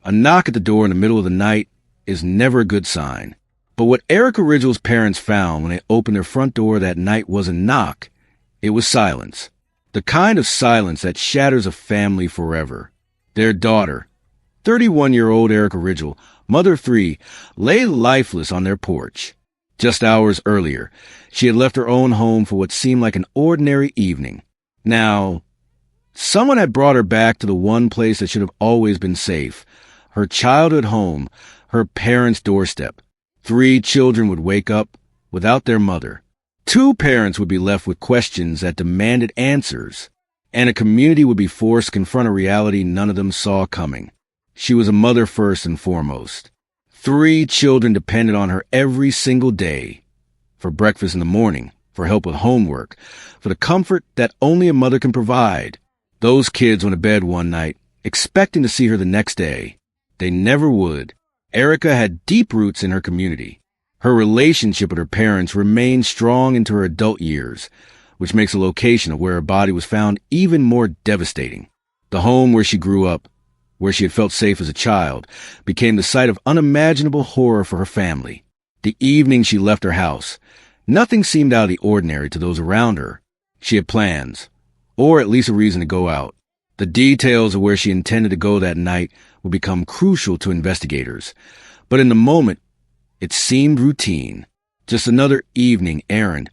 A knock at the door in the middle of the night is never a good sign. But what Erica Ridgell's parents found when they opened their front door that night wasn't a knock. It was silence. The kind of silence that shatters a family forever. Their daughter, 31-year-old Erica Ridgell, mother of three, lay lifeless on their porch. Just hours earlier, she had left her own home for what seemed like an ordinary evening. Now, someone had brought her back to the one place that should have always been safe, her childhood home, her parents' doorstep. 3 children would wake up without their mother. 2 parents would be left with questions that demanded answers, and a community would be forced to confront a reality none of them saw coming. She was a mother first and foremost. 3 children depended on her every single day, for breakfast in the morning, for help with homework, for the comfort that only a mother can provide. Those kids went to bed one night, expecting to see her the next day. They never would. Erica had deep roots in her community. Her relationship with her parents remained strong into her adult years, which makes the location of where her body was found even more devastating. The home where she grew up, where she had felt safe as a child, became the site of unimaginable horror for her family. The evening she left her house, nothing seemed out of the ordinary to those around her. She had plans, or at least a reason to go out. The details of where she intended to go that night would become crucial to investigators. But in the moment, it seemed routine. Just another evening errand,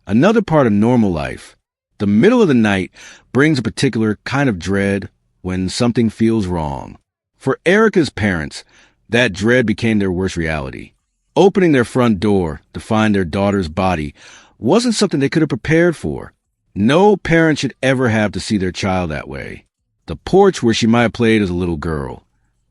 another part of normal life. The middle of the night brings a particular kind of dread when something feels wrong. For Erica's parents, that dread became their worst reality. Opening their front door to find their daughter's body wasn't something they could have prepared for. No parent should ever have to see their child that way. The porch where she might have played as a little girl,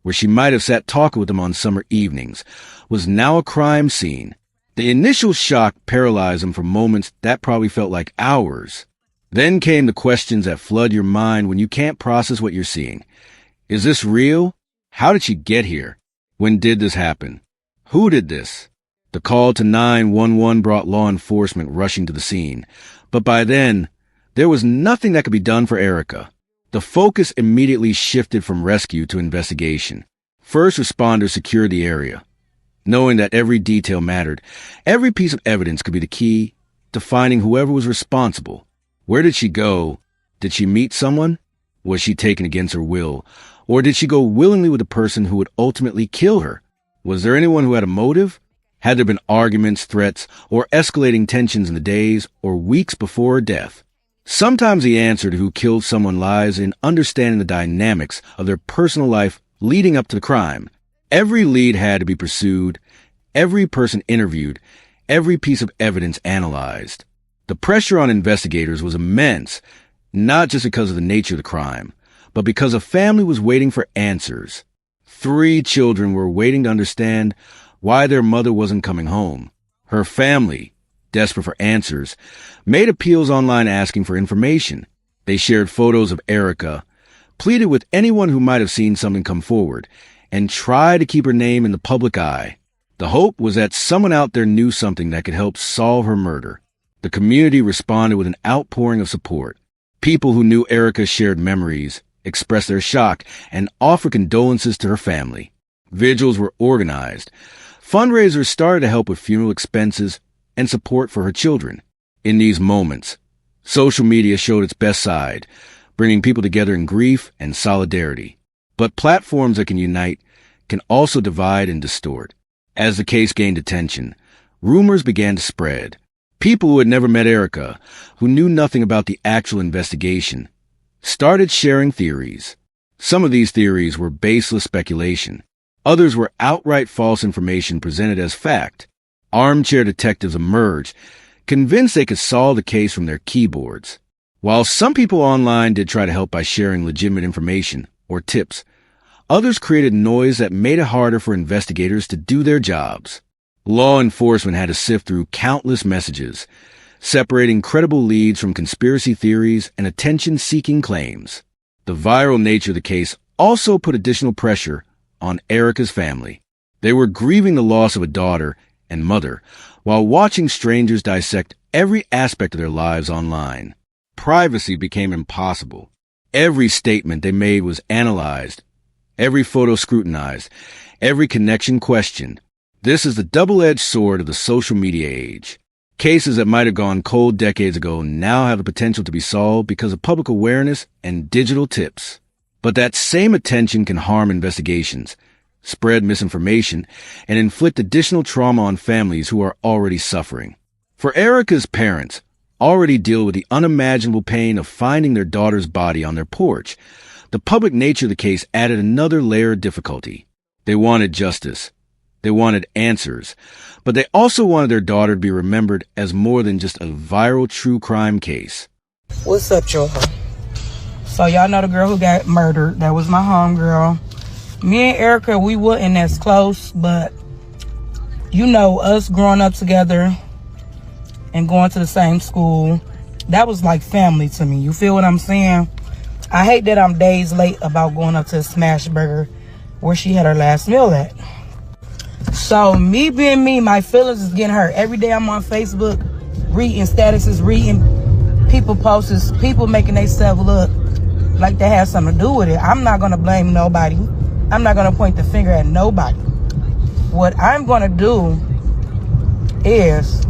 where she might have sat talking with them on summer evenings, was now a crime scene. The initial shock paralyzed them for moments that probably felt like hours. Then came the questions that flood your mind when you can't process what you're seeing. Is this real? How did she get here? When did this happen? Who did this? The call to 911 brought law enforcement rushing to the scene. But by then, there was nothing that could be done for Erica. The focus immediately shifted from rescue to investigation. First responders secured the area, knowing that every detail mattered. Every piece of evidence could be the key to finding whoever was responsible. Where did she go? Did she meet someone? Was she taken against her will? Or did she go willingly with the person who would ultimately kill her? Was there anyone who had a motive? Had there been arguments, threats, or escalating tensions in the days or weeks before her death? Sometimes the answer to who killed someone lies in understanding the dynamics of their personal life leading up to the crime. Every lead had to be pursued, every person interviewed, every piece of evidence analyzed. The pressure on investigators was immense, not just because of the nature of the crime, but because a family was waiting for answers. 3 children were waiting to understand why their mother wasn't coming home. Her family, desperate for answers, made appeals online asking for information. They shared photos of Erica, pleaded with anyone who might have seen something come forward, and tried to keep her name in the public eye. The hope was that someone out there knew something that could help solve her murder. The community responded with an outpouring of support. People who knew Erica shared memories, expressed their shock, and offered condolences to her family. Vigils were organized. Fundraisers started to help with funeral expenses and support for her children. In these moments, social media showed its best side, bringing people together in grief and solidarity. But platforms that can unite can also divide and distort. As the case gained attention, rumors began to spread. People who had never met Erica, who knew nothing about the actual investigation, started sharing theories. Some of these theories were baseless speculation. Others were outright false information presented as fact. Armchair detectives emerged, convinced they could solve the case from their keyboards. While some people online did try to help by sharing legitimate information or tips, others created noise that made it harder for investigators to do their jobs. Law enforcement had to sift through countless messages, separating credible leads from conspiracy theories and attention-seeking claims. The viral nature of the case also put additional pressure on Erica's family. They were grieving the loss of a daughter and mother while watching strangers dissect every aspect of their lives online. Privacy became impossible. Every statement they made was analyzed, Every photo scrutinized, every connection questioned. This is the double-edged sword of the social media age. Cases that might have gone cold decades ago now have the potential to be solved because of public awareness and digital tips. But that same attention can harm investigations, spread misinformation, and inflict additional trauma on families who are already suffering. For Erica's parents, already deal with the unimaginable pain of finding their daughter's body on their porch, the public nature of the case added another layer of difficulty. They wanted justice. They wanted answers. But they also wanted their daughter to be remembered as more than just a viral true crime case. What's up, y'all? So y'all know the girl who got murdered. That was my homegirl. Me and Erica, we wasn't as close, but you know, us growing up together and going to the same school, that was like family to me. You feel what I'm saying? I hate that I'm days late about going up to a Smash Burger where she had her last meal at. So me being me, my feelings is getting hurt. Every day I'm on Facebook, reading statuses, reading people posts, people making themselves look like they have something to do with it. I'm not going to blame nobody. I'm not going to point the finger at nobody. What I'm going to do is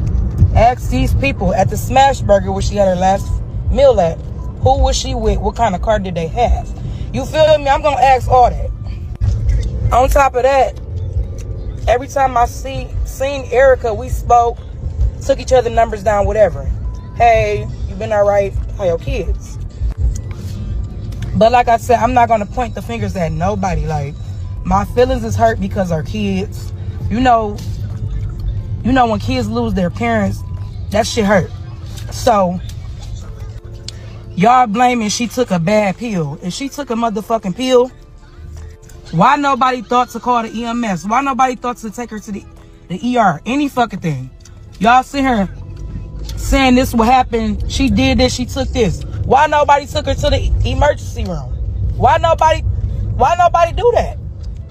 ask these people at the Smash Burger where she had her last meal at, who was she with? What kind of car did they have? You feel me? I'm going to ask all that. On top of that, every time I seen Erica, we spoke, took each other numbers down, whatever. Hey, you been all right? How your kids? But like I said, I'm not going to point the fingers at nobody. Like, my feelings is hurt because our kids, you know when kids lose their parents, that shit hurt. So, y'all blaming she took a bad pill. If she took a motherfucking pill, why nobody thought to call the EMS? Why nobody thought to take her to the ER? Any fucking thing. Y'all see her saying this will happen. She did this. She took this. Why nobody took her to the emergency room? Why nobody do that?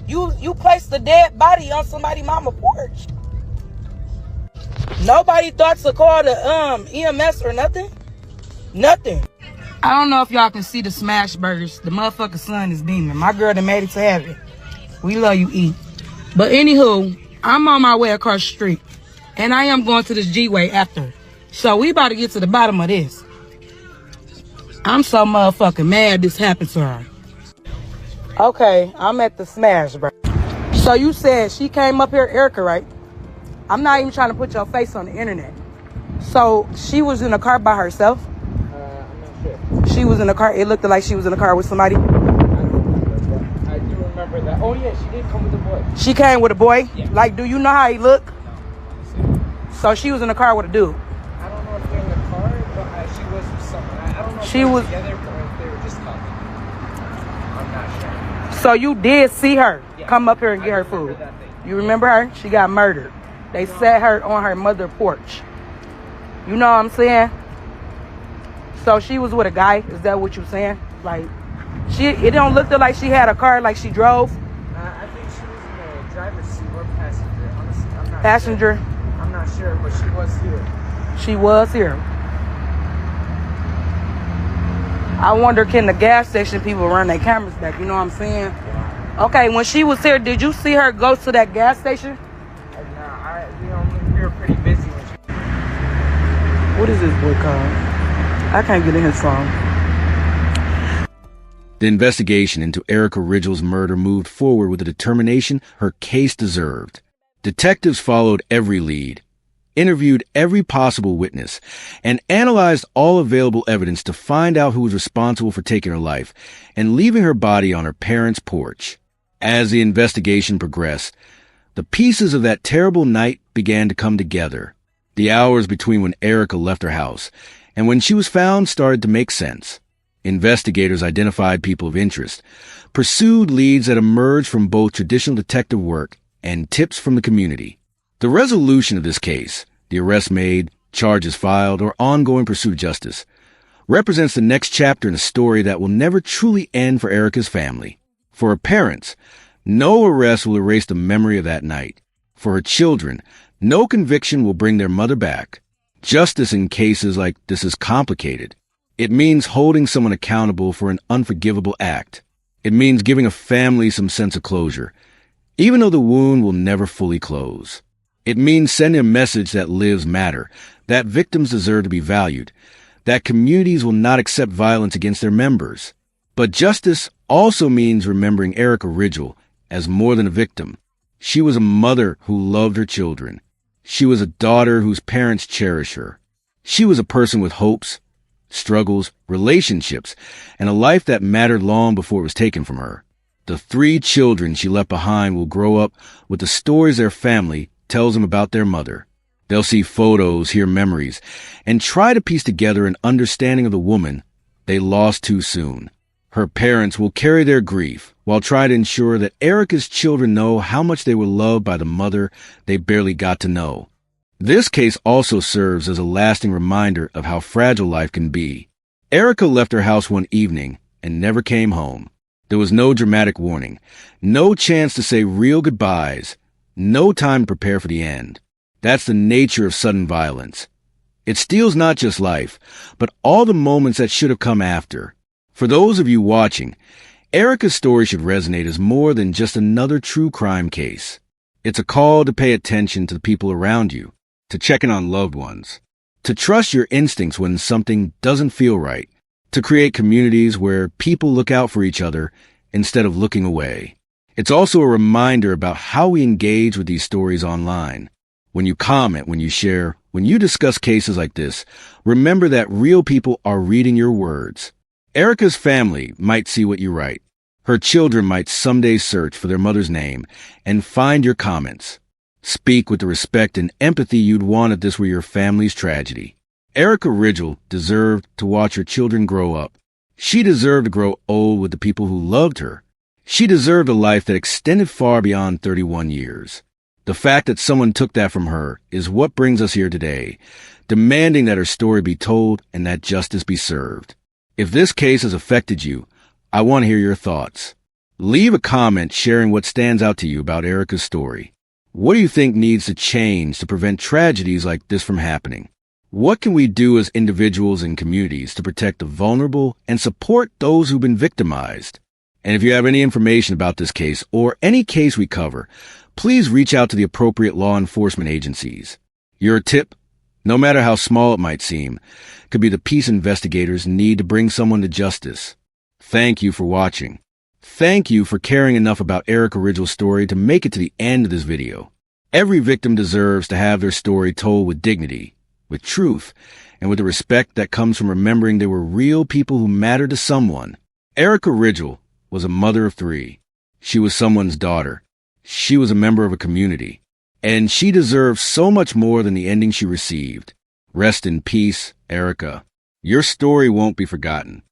You placed the dead body on somebody's mama porch. Nobody thought to call the EMS or nothing. Nothing. I don't know if y'all can see the Smash Burgers. The motherfucking sun is beaming. My girl done made it to heaven. We love you, E. But anywho, I'm on my way across the street. And I am going to this G-Way after. So we about to get to the bottom of this. I'm so motherfucking mad this happened to her. Okay, I'm at the Smash Burger. So you said she came up here, Erica, right? I'm not even trying to put your face on the internet. So she was in a car by herself? I'm not sure. She was in a car. It looked like she was in a car with somebody. I do remember that. Oh yeah, she did come with a boy. She came with a boy? Yeah. Like, do you know how he look? So she was in a car with a dude. I don't know if they're in the car, but she was with someone. I don't know if She they were was together or if they were just talking. I'm not sure. So you did see her come up here and get her remember food. that thing. You remember her? She got murdered. They set her on her mother's porch. You know what I'm saying? So she was with a guy. Is that what you're saying? Like, it don't look like she had a car, like she drove. I think she was in the driver's seat or passenger. Honestly, I'm not Passenger. sure. I'm not sure, but she was here. She was here. I wonder, can the gas station people run their cameras back? You know what I'm saying? Okay, when she was here, did you see her go to that gas station? We were pretty busy when she... What is this boy called? I can't get in his song. The investigation into Erica Ridgell's murder moved forward with the determination her case deserved. Detectives followed every lead, interviewed every possible witness, and analyzed all available evidence to find out who was responsible for taking her life and leaving her body on her parents' porch. As the investigation progressed, the pieces of that terrible night began to come together. The hours between when Erica left her house and when she was found started to make sense. Investigators identified people of interest, pursued leads that emerged from both traditional detective work and tips from the community. The resolution of this case, the arrest made, charges filed, or ongoing pursuit of justice, represents the next chapter in a story that will never truly end for Erica's family. For her parents, no arrest will erase the memory of that night. For her children, no conviction will bring their mother back. Justice in cases like this is complicated. It means holding someone accountable for an unforgivable act. It means giving a family some sense of closure, even though the wound will never fully close. It means sending a message that lives matter, that victims deserve to be valued, that communities will not accept violence against their members. But justice also means remembering Erica Ridgel as more than a victim. She was a mother who loved her children. She was a daughter whose parents cherished her. She was a person with hopes, struggles, relationships, and a life that mattered long before it was taken from her. The 3 children she left behind will grow up with the stories their family tells them about their mother. They'll see photos, hear memories, and try to piece together an understanding of the woman they lost too soon. Her parents will carry their grief while trying to ensure that Erica's children know how much they were loved by the mother they barely got to know. This case also serves as a lasting reminder of how fragile life can be. Erica left her house one evening and never came home. There was no dramatic warning, no chance to say real goodbyes, no time to prepare for the end. That's the nature of sudden violence. It steals not just life, but all the moments that should have come after. For those of you watching, Erica's story should resonate as more than just another true crime case. It's a call to pay attention to the people around you, to check in on loved ones, to trust your instincts when something doesn't feel right, to create communities where people look out for each other instead of looking away. It's also a reminder about how we engage with these stories online. When you comment, when you share, when you discuss cases like this, remember that real people are reading your words. Erica's family might see what you write. Her children might someday search for their mother's name and find your comments. Speak with the respect and empathy you'd want if this were your family's tragedy. Erica Ridgel deserved to watch her children grow up. She deserved to grow old with the people who loved her. She deserved a life that extended far beyond 31 years. The fact that someone took that from her is what brings us here today, demanding that her story be told and that justice be served. If this case has affected you, I want to hear your thoughts. Leave a comment sharing what stands out to you about Erica's story. What do you think needs to change to prevent tragedies like this from happening? What can we do as individuals and communities to protect the vulnerable and support those who've been victimized? And if you have any information about this case or any case we cover, please reach out to the appropriate law enforcement agencies. Your tip, no matter how small it might seem, could be the piece investigators need to bring someone to justice. Thank you for watching. Thank you for caring enough about Erica Ridgel's story to make it to the end of this video. Every victim deserves to have their story told with dignity, with truth, and with the respect that comes from remembering they were real people who mattered to someone. Erica Ridgel was a mother of 3. She was someone's daughter. She was a member of a community. And she deserves so much more than the ending she received. Rest in peace, Erica. Your story won't be forgotten.